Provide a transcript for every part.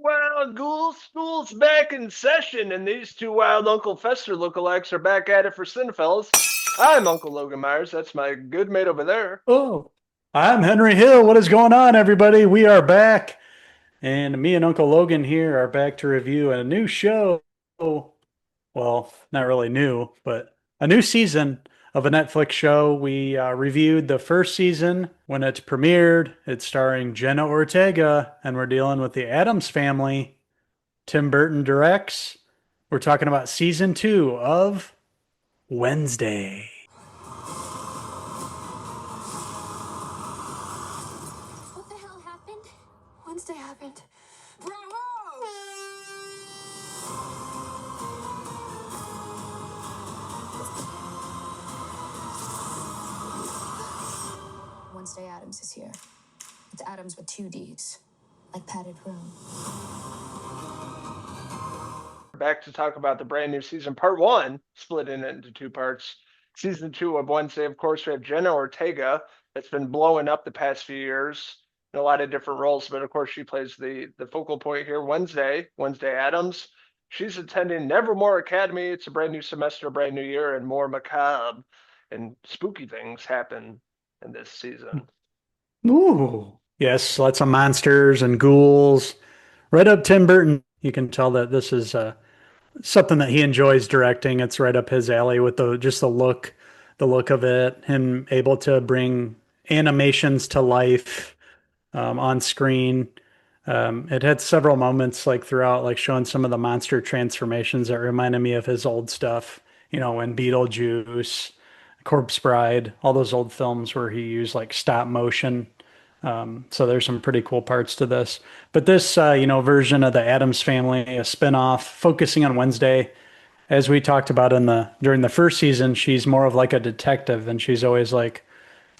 Well, Ghoul School's back in session, and these two wild Uncle Fester lookalikes are back at it for Cinephellas. I'm Uncle Logan Myers. That's my good mate over there. Oh, I'm Henry Hill. What is going on, everybody? We are back, and me and Uncle Logan here are back to review a new show. Well, not really new, but a new season of a Netflix show. We reviewed the first season when it premiered. It's starring Jenna Ortega, and we're dealing with the Addams family. Tim Burton directs. We're talking about season two of Wednesday. What the hell happened? Wednesday happened. Bravo! Wednesday Addams is here. It's Addams with two D's, like padded room. Back to talk about the brand new season. Part one, split it into two parts. Season two of Wednesday, of course, we have Jenna Ortega that's been blowing up the past few years in a lot of different roles, but of course she plays the focal point here. Wednesday Addams. She's attending Nevermore Academy. It's a brand new semester, brand new year, and more macabre and spooky things happen in this season. Ooh. Yes, lots of monsters and ghouls. Right up Tim Burton. You can tell that this is something that he enjoys directing. It's right up his alley with the look of it. Him able to bring animations to life on screen. It had several moments like throughout, like showing some of the monster transformations that reminded me of his old stuff. You know, when Beetlejuice, Corpse Bride, all those old films where he used like stop motion. So there's some pretty cool parts to this. But this, version of the Addams Family, a spinoff focusing on Wednesday, as we talked about in the during the first season, she's more of like a detective, and she's always like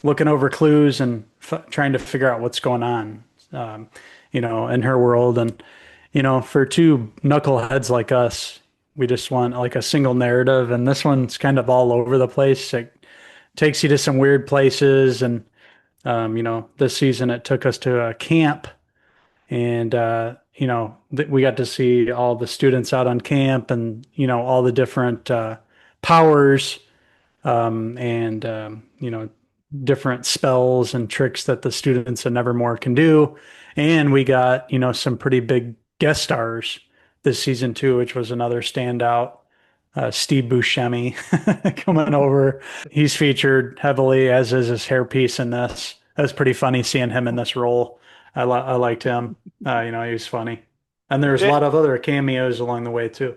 looking over clues and trying to figure out what's going on, in her world. And for two knuckleheads like us, we just want like a single narrative, and this one's kind of all over the place. It takes you to some weird places, and this season it took us to a camp, and we got to see all the students out on camp, and all the different powers, and different spells and tricks that the students at Nevermore can do. And we got some pretty big guest stars this season too, which was another standout. Steve Buscemi coming over. He's featured heavily, as is his hairpiece in this. That was pretty funny seeing him in this role. I liked him. He was funny. And there's a Yeah, lot of other cameos along the way too.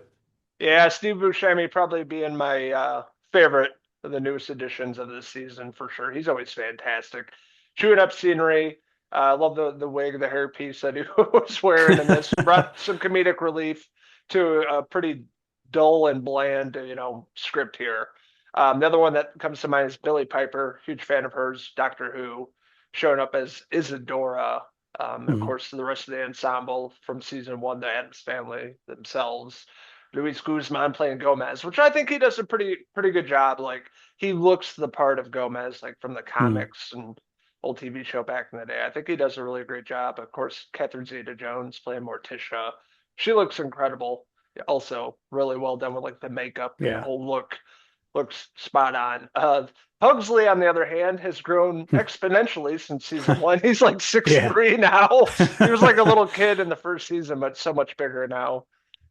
yeah, Steve Buscemi probably being my favorite of the newest editions of this season for sure. He's always fantastic. Chewing up scenery. I love the wig, the hairpiece that he was wearing in this. Brought some comedic relief to a pretty dull and bland, script here. The other one that comes to mind is Billy Piper. Huge fan of hers. Doctor Who, showing up as Isadora. Of Mhm. course, the rest of the ensemble from season one, the Addams Family themselves. Luis Guzman playing Gomez, which I think he does a pretty good job. Like he looks the part of Gomez, like from the Mhm. comics and old TV show back in the day. I think he does a really great job. Of course, Catherine Zeta-Jones playing Morticia. She looks incredible. Also, really well done with like the makeup and the Yeah. whole look. Looks spot on. Pugsley, on the other hand, has grown exponentially since season one. He's like six Yeah. three now. He was like a little kid in the first season, but so much bigger now.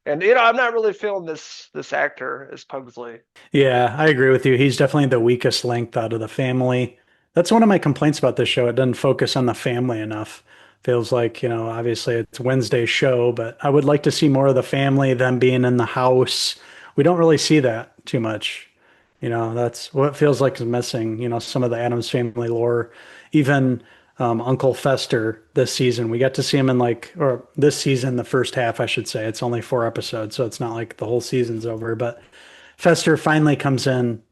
And I'm not really feeling this actor as Pugsley. Yeah, I agree with you. He's definitely the weakest link out of the family. That's one of my complaints about this show. It doesn't focus on the family enough. Feels like, obviously it's Wednesday's show, but I would like to see more of the family, them being in the house. We don't really see that too much. That's what feels like is missing. Some of the Addams Family lore, even Uncle Fester this season. We got to see him in or this season, the first half, I should say. It's only 4 episodes, so it's not like the whole season's over. But Fester finally comes in,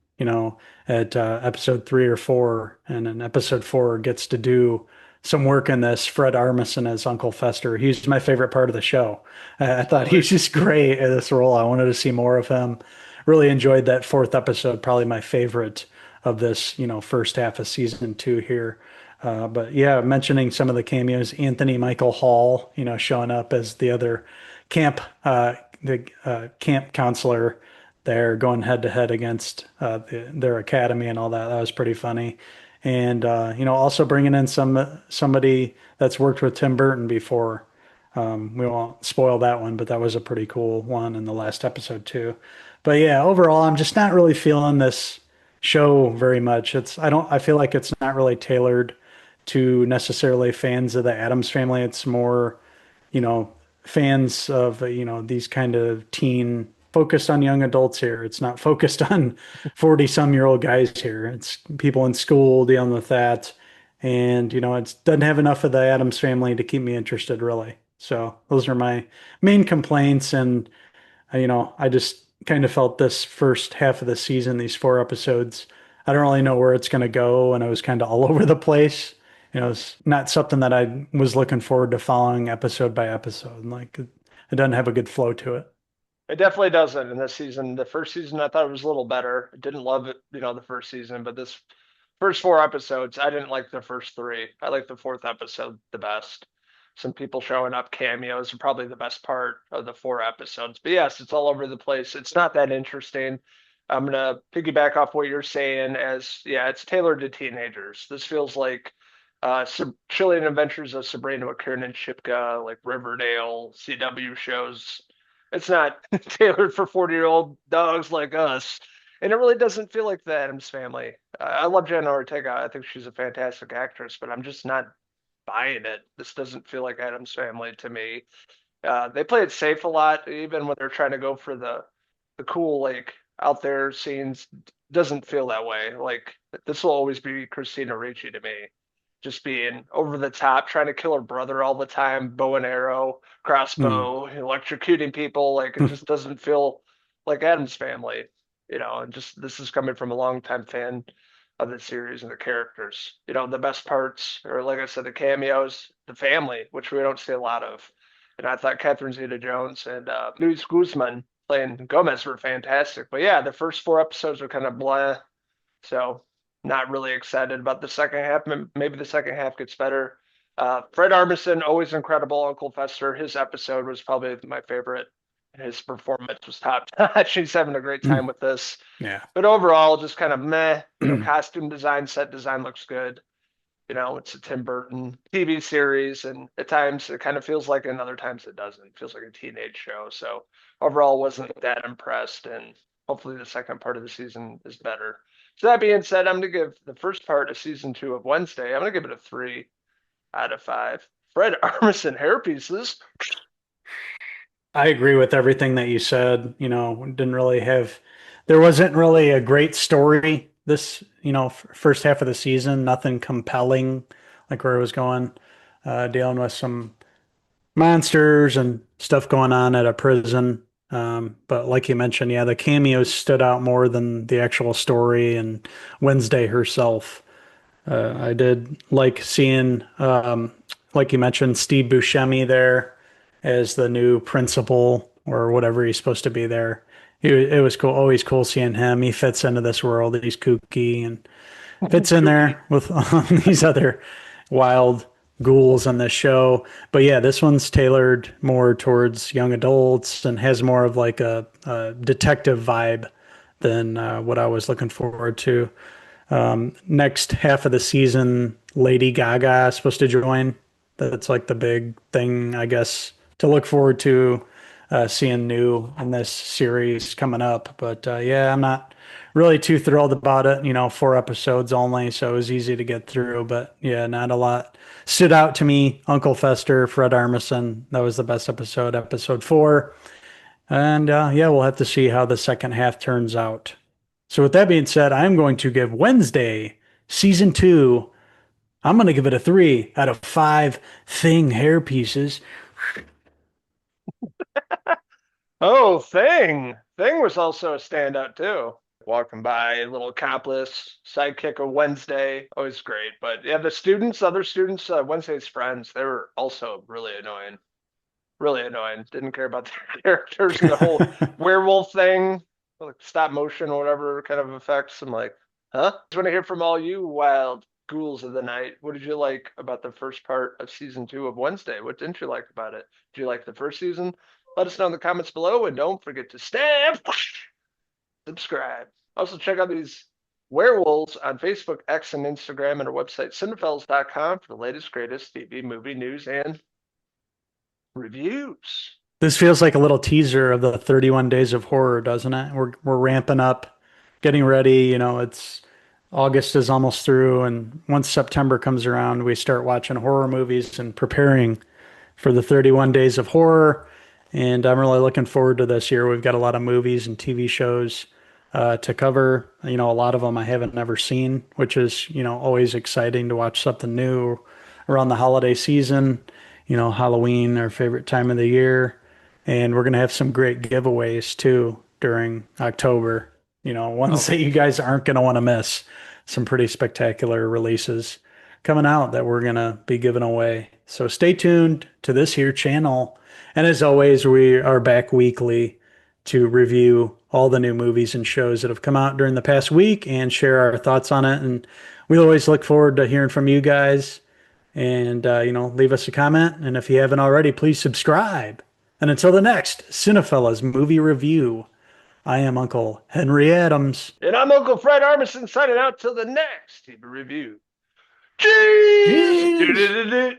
at episode 3 or 4, and in episode 4 gets to do some work in this. Fred Armisen as Uncle Fester. He's my favorite part of the show. I thought he Absolutely. was just great in this role. I wanted to see more of him. Really enjoyed that fourth episode, probably my favorite of this, first half of season 2 here. But yeah, mentioning some of the cameos, Anthony Michael Hall, showing up as the camp counselor there, going head to head against their academy and all that. That was pretty funny. And also bringing in somebody that's worked with Tim Burton before. We won't spoil that one, but that was a pretty cool one in the last episode too. But yeah, overall, I'm just not really feeling this show very much. I feel like it's not really tailored to necessarily fans of the Addams family. It's more, you know, fans of, these kind of teen focused on young adults here. It's not focused on 40 some year old guys here. It's people in school dealing with that. And, it doesn't have enough of the Addams family to keep me interested really. So those are my main complaints. And I just kind of felt this first half of the season, these 4 episodes, I don't really know where it's going to go. And I was kind of all over the place. It's not something that I was looking forward to following episode by episode. Like it doesn't have a good flow to it. It definitely doesn't in this season. The first season I thought it was a little better. I didn't love it, the first season, but this first 4 episodes, I didn't like the first three. I like the fourth episode the best. Some people showing up, cameos are probably the best part of the 4 episodes. But yes, it's all over the place. It's not that interesting. I'm gonna piggyback off what you're saying as yeah, it's tailored to teenagers. This feels like Chilling Adventures of Sabrina McKiernan Shipka, like Riverdale, CW shows. It's not tailored for 40-year-old dogs like us. And it really doesn't feel like the Addams family. I love Jenna Ortega. I think she's a fantastic actress, but I'm just not buying it. This doesn't feel like Addams family to me. They play it safe a lot, even when they're trying to go for the cool, like out there scenes. Doesn't feel that way. Like this will always be Christina Ricci to me, just being over the top, trying to kill her brother all the time, bow and arrow, Mm. crossbow, electrocuting people. Like it just doesn't feel like Addams family, and just this is coming from a longtime fan of the series and the characters. The best parts are, like I said, the cameos, the family, which we don't see a lot of. And I thought Catherine Zeta-Jones and Luis Guzman playing Gomez were fantastic. But yeah, the first 4 episodes were kind of blah. So not really excited about the second half. Maybe the second half gets better. Fred Armisen, always incredible. Uncle Fester, his episode was probably my favorite. His performance was top notch. He's having a great time with this. Yeah. But overall, just kind of meh. Costume design, set design looks good. It's a Tim Burton TV series, and at times it kind of feels like, and other times it doesn't. It feels like a teenage show. So overall, wasn't that impressed, and hopefully the second part of the season is better. So that being said, I'm going to give the first part of season 2 of Wednesday, I'm going to give it a 3 out of 5. Fred Armisen hairpieces. I agree with everything that you said. There wasn't really a great story this, first half of the season, nothing compelling like where it was going, dealing with some monsters and stuff going on at a prison. But like you mentioned, yeah, the cameos stood out more than the actual story and Wednesday herself. I did like seeing, like you mentioned, Steve Buscemi there as the new principal or whatever he's supposed to be there. It was cool, always cool seeing him. He fits into this world. He's kooky and fits in Kooky. there with these other wild ghouls on this show. But yeah, this one's tailored more towards young adults and has more of like a detective vibe than what I was looking forward to. Next half of the season, Lady Gaga is supposed to join. That's like the big thing, I guess, to look forward to seeing new in this series coming up. But yeah, I'm not really too thrilled about it. 4 episodes only, so it was easy to get through. But yeah, not a lot stood out to me. Uncle Fester, Fred Armisen, that was the best episode, episode 4. And yeah, we'll have to see how the second half turns out. So with that being said, I'm going to give Wednesday season 2. I'm going to give it a 3 out of 5 thing hair pieces. Oh, Thing. Thing was also a standout too. Walking by, little accomplice, sidekick of Wednesday, always great. But yeah, the students, other students, Wednesday's friends, they were also really annoying. Really annoying. Didn't care about their characters and the whole werewolf thing, like stop motion or whatever kind of effects. I'm like, Huh? Just want to hear from all you wild ghouls of the night. What did you like about the first part of season 2 of Wednesday? What didn't you like about it? Did you like the first season? Let us know in the comments below, and don't forget to stamp, subscribe. Also, check out these werewolves on Facebook, X, and Instagram, and our website, Cinephellas.com, for the latest, greatest TV, movie news, and reviews. This feels like a little teaser of the 31 Days of Horror, doesn't it? We're ramping up, getting ready. You know, it's August is almost through, and once September comes around, we start watching horror movies and preparing for the 31 Days of Horror. And I'm really looking forward to this year. We've got a lot of movies and TV shows to cover. You know, a lot of them I haven't never seen, which is, you know, always exciting to watch something new around the holiday season. You know, Halloween, our favorite time of the year. And we're going to have some great giveaways too during October. You know, ones that you guys aren't going to want to miss. Some pretty spectacular releases coming out that we're going to be giving away. So stay tuned to this here channel. And as always, we are back weekly to review all the new movies and shows that have come out during the past week and share our thoughts on it. And we always look forward to hearing from you guys. And, you know, leave us a comment. And if you haven't already, please subscribe. And until the next Cinephellas movie review, I am Uncle Henry Addams. And I'm Uncle Fred Armisen signing out till the next TV review. Cheese! Cheers!